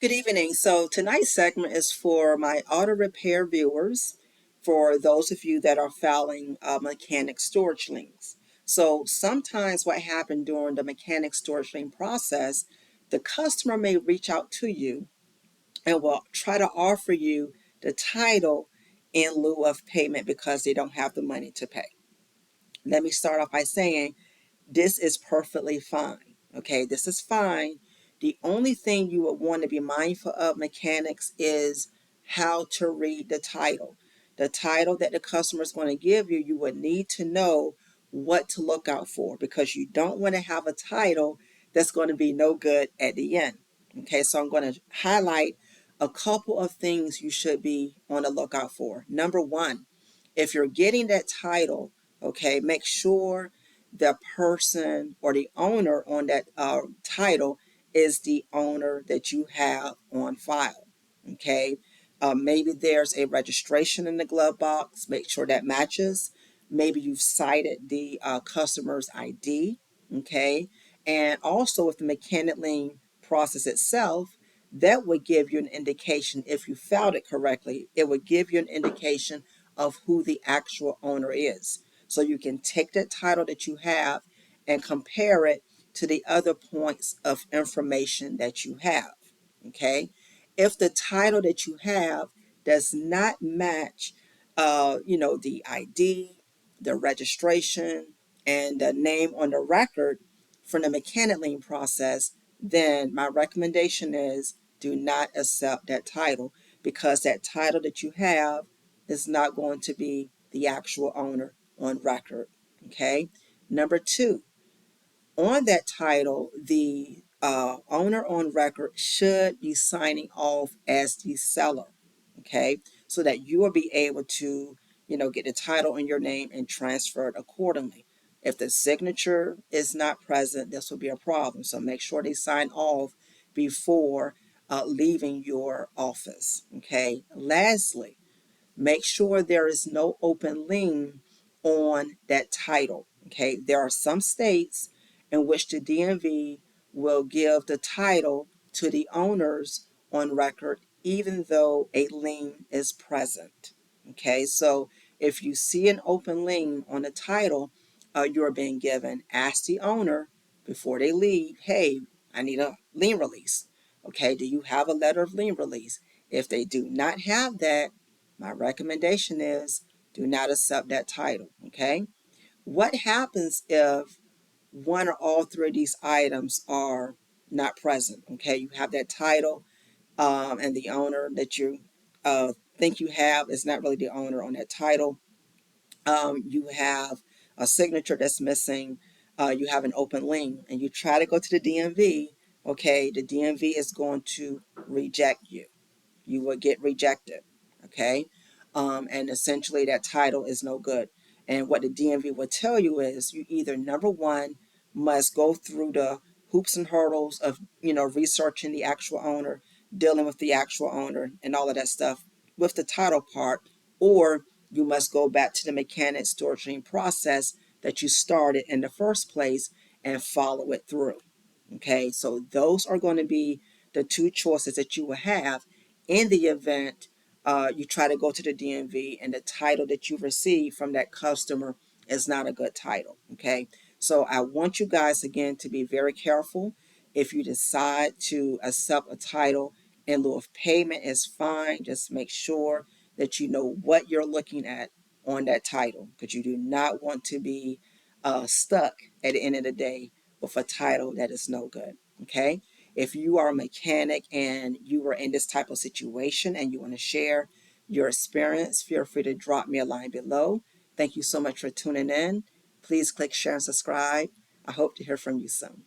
Good evening. So tonight's segment is for my auto repair viewers, for those of you that are filing mechanic storage liens. So sometimes what happened during the mechanic storage lien process, the customer may reach out to you and will try to offer you the title in lieu of payment because they don't have the money to pay. Let me start off by saying this is perfectly fine. Okay, this is fine. The only thing you would want to be mindful of, mechanics, is how to read the title. The title that the customer is going to give you, you would need to know what to look out for because you don't want to have a title that's going to be no good at the end. Okay, so I'm going to highlight a couple of things you should be on the lookout for. Number one, if you're getting that title, okay, make sure the person or the owner on that title is the owner that you have on file. Okay, maybe there's a registration in the glove box. Make sure that matches. Maybe you've cited the customer's ID. Okay, and also with the mechanic lien process itself, that would give you an indication if you filed it correctly. It would give you an indication of who the actual owner is. So you can take that title that you have and compare it to the other points of information that you have. Okay. If the title that you have does not match, the ID, the registration, and the name on the record from the mechanic lien process, then my recommendation is do not accept that title because that title that you have is not going to be the actual owner on record. Okay. Number two, on that title, the owner on record should be signing off as the seller. Okay. So that you will be able to, get the title in your name and transfer it accordingly. If the signature is not present, this will be a problem. So make sure they sign off before leaving your office. Okay. Lastly, make sure there is no open lien on that title. Okay, there are some states in which the DMV will give the title to the owners on record, even though a lien is present. Okay, so if you see an open lien on the title you're being given, ask the owner before they leave, hey, I need a lien release. Okay, do you have a letter of lien release? If they do not have that, my recommendation is do not accept that title. Okay. What happens if one or all three of these items are not present? Okay. You have that title, and the owner that you think you have is not really the owner on that title. You have a signature that's missing. You have an open lien, and you try to go to the DMV. Okay. The DMV is going to reject you. You will get rejected. Okay. And essentially that title is no good. And what the DMV will tell you is you either, number one, must go through the hoops and hurdles of, researching the actual owner, dealing with the actual owner and all of that stuff with the title part, or you must go back to the mechanic storage lien process that you started in the first place and follow it through. Okay, so those are going to be the two choices that you will have in the event you try to go to the DMV and the title that you receive from that customer is not a good title. Okay, so I want you guys again to be very careful. If you decide to accept a title in lieu of payment, is fine. Just make sure that you know what you're looking at on that title because you do not want to be stuck at the end of the day with a title that is no good. Okay. If you are a mechanic and you are in this type of situation and you want to share your experience, feel free to drop me a line below. Thank you so much for tuning in. Please click share and subscribe. I hope to hear from you soon.